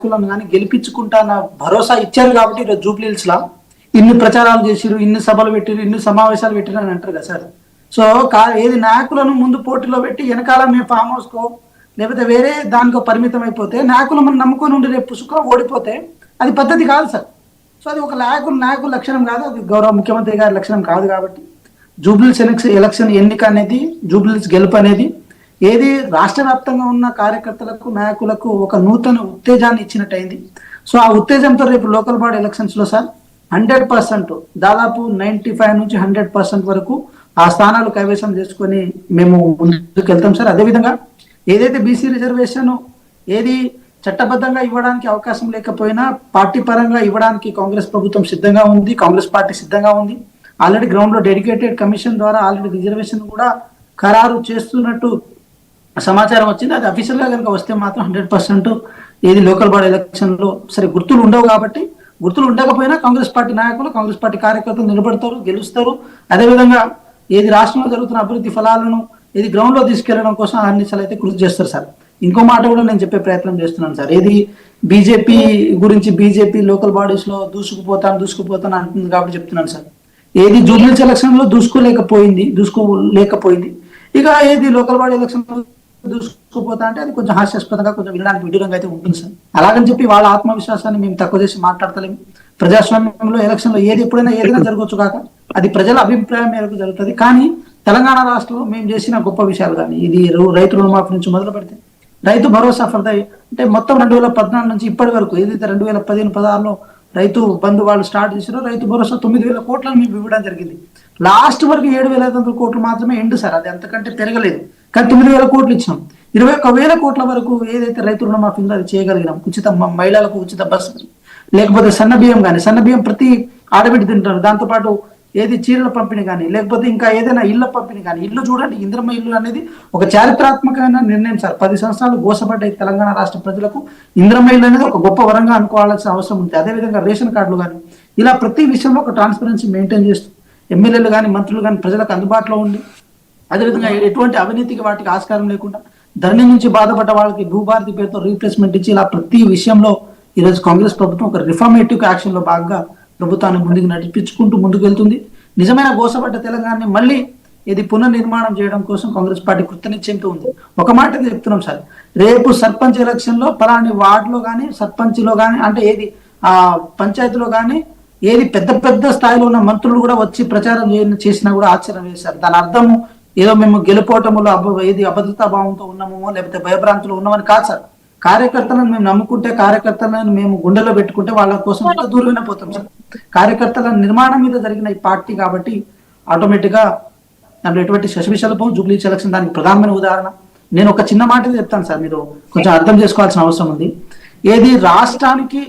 నాయకులను కానీ గెలిపించుకుంటాన భరోసా ఇచ్చారు కాబట్టి ఈరోజు జూబ్లీహిల్స్ లా ఇన్ని ప్రచారాలు చేసిరు, ఇన్ని సభలు పెట్టిరు, ఇన్ని సమావేశాలు పెట్టిరు అని అంటారు కదా సార్. సో ఏది నాయకులను ముందు పోటీలో పెట్టి వెనకాల మేము ఫామ్ హౌస్కో లేకపోతే వేరే దానికో పరిమితం అయిపోతే నాయకులు మనం నమ్ముకొని ఉండి రేపు పుసుకో ఓడిపోతే అది పద్ధతి కాదు సార్. సో అది ఒక నాయకుల లక్షణం కాదు, అది గౌరవ ముఖ్యమంత్రి గారి లక్షణం కాదు. కాబట్టి జూబ్లీహిల్స్ ఎలక్షన్ ఎన్నిక అనేది, జూబ్లీహిల్స్ గెలుపు అనేది ఏది రాష్ట్ర వ్యాప్తంగా ఉన్న కార్యకర్తలకు నాయకులకు ఒక నూతన ఉత్తేజాన్ని ఇచ్చినట్టయింది. సో ఆ ఉత్తేజంతో రేపు లోకల్ బాడీ ఎలక్షన్స్ లో సార్ 100% దాదాపు 95 నుంచి 100% వరకు ఆ స్థానాలు కైవసం చేసుకొని మేము ముందుకు వెళ్తాం సార్. అదేవిధంగా ఏదైతే బీసీ రిజర్వేషన్ ఏది చట్టబద్ధంగా ఇవ్వడానికి అవకాశం లేకపోయినా పార్టీ పరంగా ఇవ్వడానికి కాంగ్రెస్ ప్రభుత్వం సిద్ధంగా ఉంది, కాంగ్రెస్ పార్టీ సిద్ధంగా ఉంది. ఆల్రెడీ గ్రౌండ్ లో డెడికేటెడ్ కమిషన్ ద్వారా ఆల్రెడీ రిజర్వేషన్ కూడా ఖరారు చేస్తున్నట్టు సమాచారం వచ్చింది. అది అఫీషియల్ గా కనుక వస్తే మాత్రం 100% ఏది లోకల్ బాడీ ఎలక్షన్ లో సరే గుర్తులు ఉండవు కాబట్టి, గుర్తులు ఉండకపోయినా కాంగ్రెస్ పార్టీ నాయకులు, కాంగ్రెస్ పార్టీ కార్యకర్తలు నిలబడతారు, గెలుస్తారు. అదేవిధంగా ఏది రాష్ట్రంలో జరుగుతున్న అభివృద్ధి ఫలాలను ఏది గ్రౌండ్ లో తీసుకెళ్లడం కోసం అన్ని అయితే కృషి చేస్తారు సార్. ఇంకో మాట కూడా నేను చెప్పే ప్రయత్నం చేస్తున్నాను సార్. ఏది బీజేపీ గురించి, బీజేపీ లోకల్ బాడీస్ లో దూసుకుపోతాను అంటుంది కాబట్టి చెప్తున్నాను సార్. ఏది జూబ్లీహిల్స్ ఎలక్షన్ లో దూసుకోలేకపోయింది, ఇక ఏది లోకల్ బాడీ ఎలక్షన్ లో దూసుకుపోతా అంటే అది కొంచెం హాస్యాస్పదంగా, కొంచెం వినడానికి విడ్డూరంగా అయితే ఉంటుంది సార్. అలాగని చెప్పి వాళ్ళ ఆత్మవిశ్వాసాన్ని మేము తక్కువ చేసి మాట్లాడతలేము. ప్రజాస్వామ్యంలో ఎలక్షన్ లో ఎప్పుడైనా ఏదైనా జరగవచ్చు కాక అది ప్రజల అభిప్రాయం మేరకు జరుగుతుంది. కానీ తెలంగాణ రాష్ట్రంలో మేము చేసిన గొప్ప విషయాలు కానీ ఇది రైతు రుణమాఫీ నుంచి మొదలు పెడితే రైతు భరోసా ఫర్దయ్ అంటే మొత్తం 2014 నుంచి ఇప్పటి వరకు ఏదైతే 2015-16లో రైతు బంధు వాళ్ళు స్టార్ట్ చేసారో రైతు భరోసా 9,000 కోట్లను మేము ఇవ్వడం జరిగింది. లాస్ట్ వరకు 7,500 కోట్లు మాత్రమే ఎండు సార్, అది అంతకంటే పెరగలేదు. కానీ 9,000 కోట్లు ఇచ్చినాం. 21,000 కోట్ల వరకు ఏదైతే రైతు రుణమాఫీ ఉందో అది చేయగలిగినాం. ఉచిత మహిళలకు ఉచిత బస్సు, లేకపోతే సన్న బియ్యం ప్రతి ఆడబిడ్డ తింటారు. దాంతోపాటు ఏది చీరల పంపిణీ కానీ, లేకపోతే ఇంకా ఏదైనా ఇళ్ల పంపిణీ కానీ. ఇల్లు చూడండి, ఇంద్రమ్మ ఇల్లు అనేది ఒక చారిత్రాత్మకమైన నిర్ణయం సార్. 10 సంవత్సరాలు గోసపడ్డాయి తెలంగాణ రాష్ట్ర ప్రజలకు. ఇంద్రమ్మ ఇల్లు అనేది ఒక గొప్ప వరంగా అనుకోవాల్సిన అవసరం ఉంది. అదేవిధంగా రేషన్ కార్డులు కానీ, ఇలా ప్రతి విషయంలో ఒక ట్రాన్స్పరెన్సీ మెయింటైన్ చేస్తూ ఎమ్మెల్యేలు కానీ, మంత్రులు కానీ ప్రజలకు అందుబాటులో ఉండి, అదేవిధంగా ఎటువంటి అవినీతికి వాటికి ఆస్కారం లేకుండా ధరణి నుంచి బాధపడ్డ వాళ్ళకి భూభారతి పేరుతో రీప్లేస్మెంట్ ఇచ్చి ఇలా ప్రతి విషయంలో ఈరోజు కాంగ్రెస్ ప్రభుత్వం ఒక రిఫార్మేటివ్ యాక్షన్ లో భాగంగా ప్రభుత్వాన్ని ముందుకు నడిపించుకుంటూ ముందుకు వెళ్తుంది. నిజమైన గోసపడ్డ తెలంగాణని మళ్ళీ ఇది పునర్నిర్మాణం చేయడం కోసం కాంగ్రెస్ పార్టీ కృతనిశ్చయంతో ఉంది. ఒక మాట చెప్తున్నాం సార్, రేపు సర్పంచ్ ఎలక్షన్ లో పలాని వార్డులో కానీ, సర్పంచ్ లో కానీ, అంటే ఏది ఆ పంచాయతీలో కానీ ఏది పెద్ద స్థాయిలో ఉన్న మంత్రులు కూడా వచ్చి ప్రచారం చేసినా కూడా ఆశ్చర్యం వేశారు. దాని అర్థము ఏదో మేము గెలుపోవటంలో ఏది అభద్రతా భావంతో ఉన్నామో లేకపోతే భయభ్రాంతులు ఉన్నామని కాదు సార్. కార్యకర్తలను మేము నమ్ముకుంటే, కార్యకర్తలను మేము గుండెలో పెట్టుకుంటే వాళ్ళ కోసం ఎంత దూరమైనా పోతాం సార్. కార్యకర్తల నిర్మాణం మీద జరిగిన ఈ పార్టీ కాబట్టి ఆటోమేటిక్ గా దాంట్లో ఎటువంటి శశవిశల్పం జూబ్లీహిల్స్ ఎలక్షన్ దానికి ప్రధానమైన ఉదాహరణ. నేను ఒక చిన్న మాట చెప్తాను సార్, మీరు కొంచెం అర్థం చేసుకోవాల్సిన అవసరం ఉంది. ఏది రాష్ట్రానికి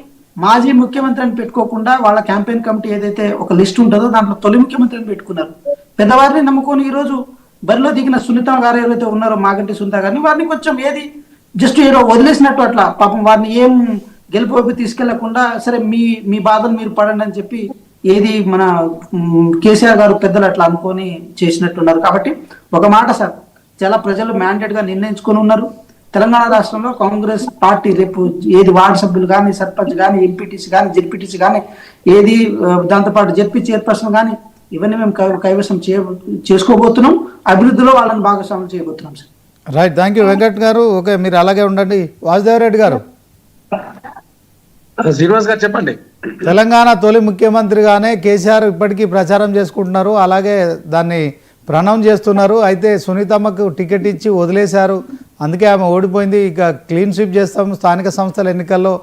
మాజీ ముఖ్యమంత్రి అని పెట్టుకోకుండా వాళ్ళ క్యాంపెయిన్ కమిటీ ఏదైతే ఒక లిస్ట్ ఉంటుందో దాంట్లో తొలి ముఖ్యమంత్రిని పెట్టుకున్నారు. పెద్దవారిని నమ్ముకొని ఈ రోజు బరిలో దిగిన సునీత గారు ఎవరైతే ఉన్నారో, మాగంటి సునీత గారిని, వారిని కొంచెం ఏది జస్ట్ ఏదో వదిలేసినట్టు అట్లా పాపం వారిని ఏం గెలుపువైపు తీసుకెళ్లకుండా సరే మీ బాధలు మీరు పడండి అని చెప్పి ఏది మన కేసీఆర్ గారు పెద్దలు అట్లా అనుకొని చేసినట్టున్నారు. కాబట్టి ఒక మాట సార్, చాలా ప్రజలు మ్యాండేట్ గా నిర్ణయించుకొని ఉన్నారు. తెలంగాణ రాష్ట్రంలో కాంగ్రెస్ పార్టీ రేపు ఏది వార్డు సభ్యులు కానీ, సర్పంచ్ కానీ, ఎంపీటీసీ కానీ, జెడ్పీటీసీ కానీ, ఏది దాంతోపాటు జెడ్పీ చైర్పర్సన్ కానీ, ఇవన్నీ మేము కైవసం చేసుకోబోతున్నాం. అభివృద్ధిలో వాళ్ళని భాగస్వామ్యం చేయబోతున్నాం sir. Right, thank you Venkat గారు. ఓకే, మీరు అలాగే ఉండండి. వాసుదేవరెడ్డి గారు, శ్రీనివాస్ గారు చెప్పండి. తెలంగాణ తొలి ముఖ్యమంత్రిగానే కేసీఆర్ ఇప్పటికీ ప్రచారం చేసుకుంటున్నారు, అలాగే దాన్ని ప్రనౌన్స్ చేస్తున్నారు. అయితే సునీతమ్మకు టికెట్ ఇచ్చి వదిలేశారు, అందుకే ఆమె ఓడిపోయింది. ఇక క్లీన్ స్వీప్ చేస్తాం, స్థానిక సంస్థల ఎన్నికల్లో